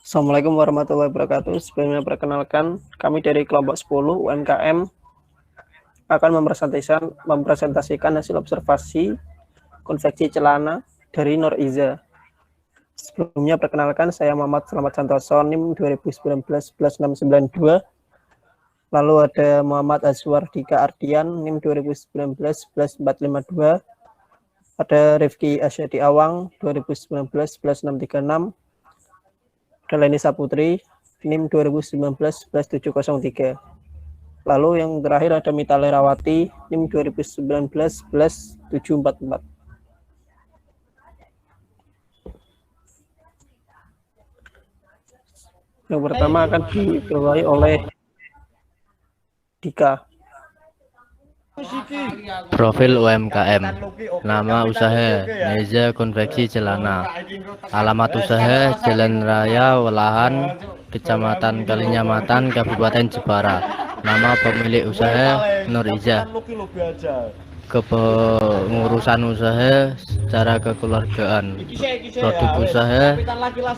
Assalamualaikum warahmatullahi wabarakatuh. Sebelumnya perkenalkan, kami dari kelompok 10 UMKM akan mempresentasikan hasil observasi konveksi celana dari Nur Iza. Sebelumnya perkenalkan, saya Muhammad Selamat Santoso, NIM 2019-11692. Lalu ada Muhammad Azwar Dika Ardian, NIM 2019-11452. Ada Rifki Asyadi Awang, 2019-11636. Ada Leni Saputri, NIM 2019-11703. Lalu yang terakhir ada Mita Lerawati, NIM 2019-11744. Yang pertama akan diketuai oleh Dika. Profil UMKM, nama usaha Neza Konveksi Celana, alamat usaha Jalan Raya Welahan, Kecamatan Kalinyamatan, Kabupaten Jepara. Nama pemilik usaha Nur Iza. Kepengurusan usaha secara kekeluargaan. Produk usaha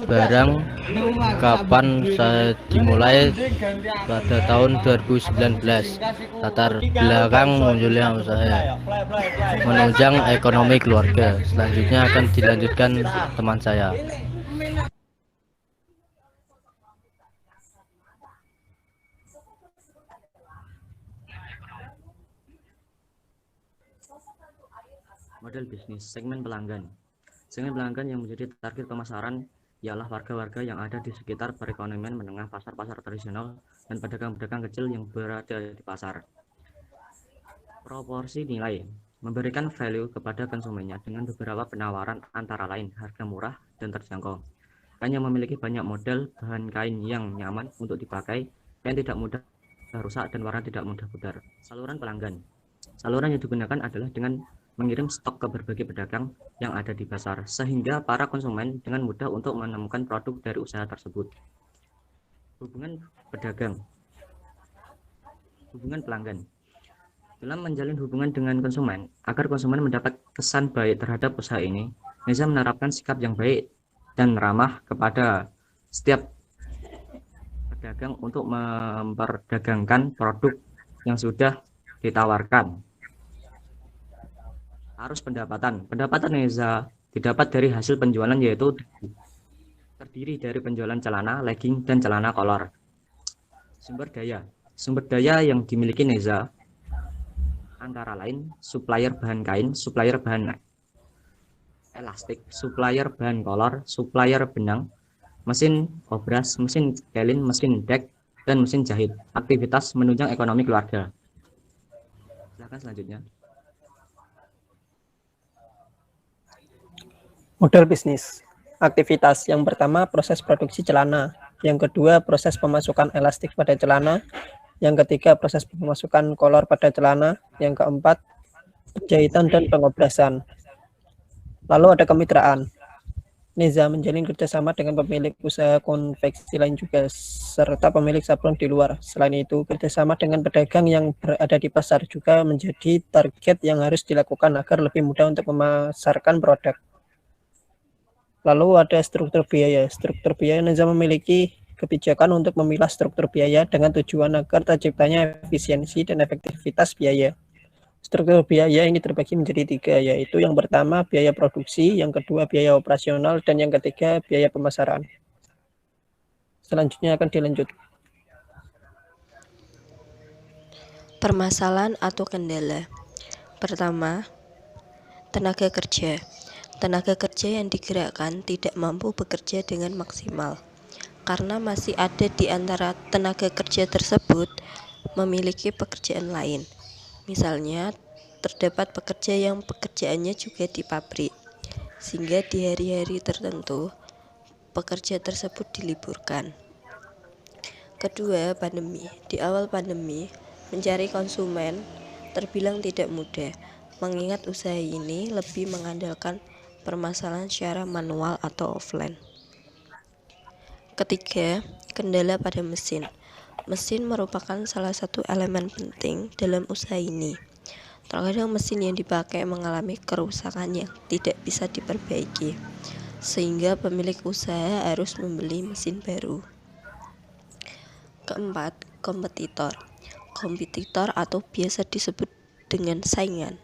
barang kapan saya dimulai pada tahun 2019. Latar belakang munculnya usaha menunjang ekonomi keluarga. Selanjutnya akan dilanjutkan teman saya. Model bisnis, segmen pelanggan. Segmen pelanggan yang menjadi target pemasaran ialah warga-warga yang ada di sekitar perekonomian menengah, pasar-pasar tradisional, dan pedagang-pedagang kecil yang berada di pasar. Proporsi nilai, memberikan value kepada konsumennya dengan beberapa penawaran antara lain harga murah dan terjangkau. Kain yang memiliki banyak model, bahan kain yang nyaman untuk dipakai, kain tidak mudah rusak, dan warna tidak mudah pudar. Saluran pelanggan. Saluran yang digunakan adalah dengan mengirim stok ke berbagai pedagang yang ada di pasar, sehingga para konsumen dengan mudah untuk menemukan produk dari usaha tersebut. Hubungan pedagang. Hubungan pelanggan. Dalam menjalin hubungan dengan konsumen, agar konsumen mendapat kesan baik terhadap usaha ini, Neza menerapkan sikap yang baik dan ramah kepada setiap pedagang untuk memperdagangkan produk yang sudah ditawarkan. Arus pendapatan. Pendapatan Neza didapat dari hasil penjualan, yaitu terdiri dari penjualan celana, legging, dan celana kolor. Sumber daya. Sumber daya yang dimiliki Neza antara lain supplier bahan kain, supplier bahan elastik, supplier bahan kolor, supplier benang, mesin obras, mesin kelin, mesin dek, dan mesin jahit. Aktivitas menunjang ekonomi keluarga. Silakan selanjutnya. Model bisnis. Aktivitas yang pertama proses produksi celana, yang kedua proses pemasukan elastik pada celana, yang ketiga proses pemasukan kolor pada celana, yang keempat penjahitan dan pengobrasan. Lalu ada kemitraan. Neza menjalin kerjasama dengan pemilik usaha konveksi lain juga, serta pemilik sablon di luar. Selain itu, kerjasama dengan pedagang yang berada di pasar juga menjadi target yang harus dilakukan agar lebih mudah untuk memasarkan produk. Lalu ada struktur biaya. Struktur biaya Neza memiliki kebijakan untuk memilah struktur biaya dengan tujuan agar terciptanya efisiensi dan efektivitas biaya. Struktur biaya ini terbagi menjadi tiga, yaitu yang pertama biaya produksi, yang kedua biaya operasional, dan yang ketiga biaya pemasaran. Selanjutnya akan dilanjut. Permasalahan atau kendala. Pertama, tenaga kerja. Tenaga kerja yang digerakkan tidak mampu bekerja dengan maksimal karena masih ada di antara tenaga kerja tersebut memiliki pekerjaan lain. Misalnya, terdapat pekerja yang pekerjaannya juga di pabrik, sehingga di hari-hari tertentu pekerja tersebut diliburkan. Kedua, pandemi. Di awal pandemi, mencari konsumen terbilang tidak mudah, mengingat usaha ini lebih mengandalkan permasalahan secara manual atau offline. Ketiga, kendala pada mesin. Mesin merupakan salah satu elemen penting dalam usaha ini. Terkadang mesin yang dipakai mengalami kerusakan yang tidak bisa diperbaiki. sehingga pemilik usaha harus membeli mesin baru. Keempat, kompetitor. Kompetitor atau biasa disebut dengan saingan.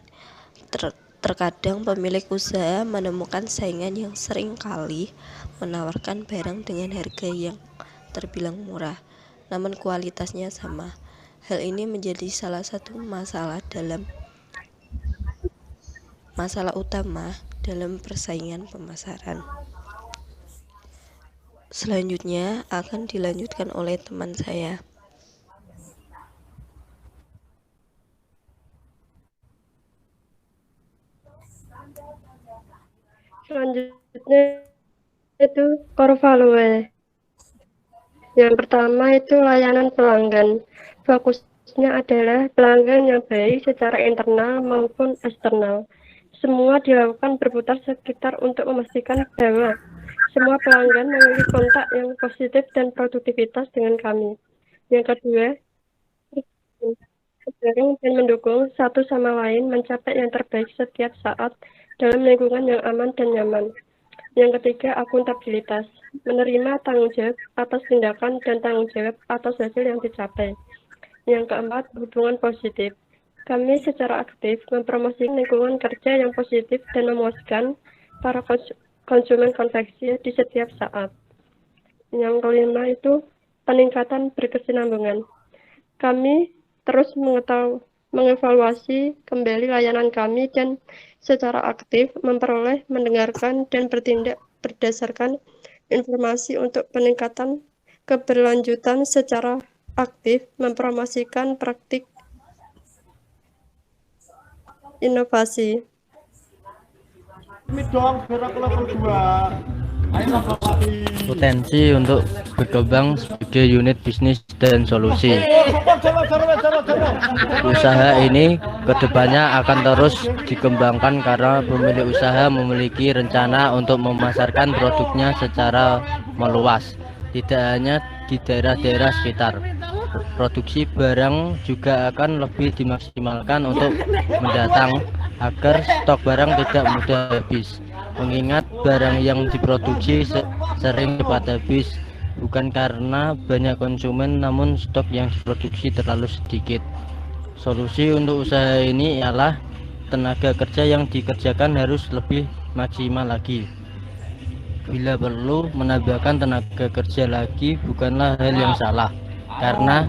Terkadang pemilik usaha menemukan saingan yang sering kali menawarkan barang dengan harga yang terbilang murah, namun kualitasnya sama. Hal ini menjadi salah satu masalah utama dalam persaingan pemasaran. Selanjutnya akan dilanjutkan oleh teman saya. Selanjutnya itu core value. Yang pertama itu layanan pelanggan. Fokusnya adalah pelanggan yang baik secara internal maupun eksternal. Semua dilakukan berputar sekitar untuk memastikan bahwa semua pelanggan memiliki kontak yang positif dan produktivitas dengan kami. Yang kedua, mendorong dan mendukung satu sama lain mencapai yang terbaik setiap saat dalam lingkungan yang aman dan nyaman. Yang ketiga, akuntabilitas. Menerima tanggung jawab atas tindakan dan tanggung jawab atas hasil yang dicapai. Yang keempat, hubungan positif. Kami secara aktif mempromosikan lingkungan kerja yang positif dan memuaskan para konsumen konveksi di setiap saat. Yang kelima itu peningkatan berkesinambungan. Kami terus mengevaluasi kembali layanan kami dan secara aktif memperoleh, mendengarkan, dan bertindak berdasarkan informasi untuk peningkatan keberlanjutan secara aktif mempromosikan praktik inovasi. Potensi untuk berkembang sebagai unit bisnis dan solusi. Usaha ini kedepannya akan terus dikembangkan karena pemilik usaha memiliki rencana untuk memasarkan produknya secara meluas, tidak hanya di daerah-daerah sekitar. Produksi barang juga akan lebih dimaksimalkan untuk mendatang agar stok barang tidak mudah habis. Mengingat barang yang diproduksi sering cepat habis bukan karena banyak konsumen, namun stok yang diproduksi terlalu sedikit. Solusi untuk usaha ini ialah tenaga kerja yang dikerjakan harus lebih maksimal lagi. Bila perlu menambahkan tenaga kerja lagi bukanlah hal yang salah, karena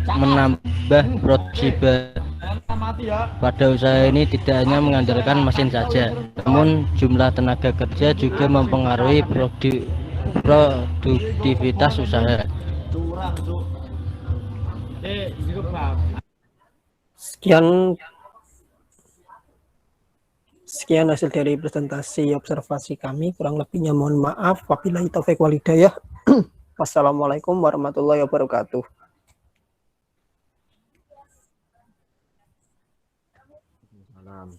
menambah produksi pada usaha ini tidak hanya mengandalkan mesin saja, namun jumlah tenaga kerja juga mempengaruhi produktivitas usaha. Sekian hasil dari presentasi observasi kami. Kurang lebihnya mohon maaf. Wabillahi taufik wal hidayah. Wassalamualaikum warahmatullahi wabarakatuh. Salam.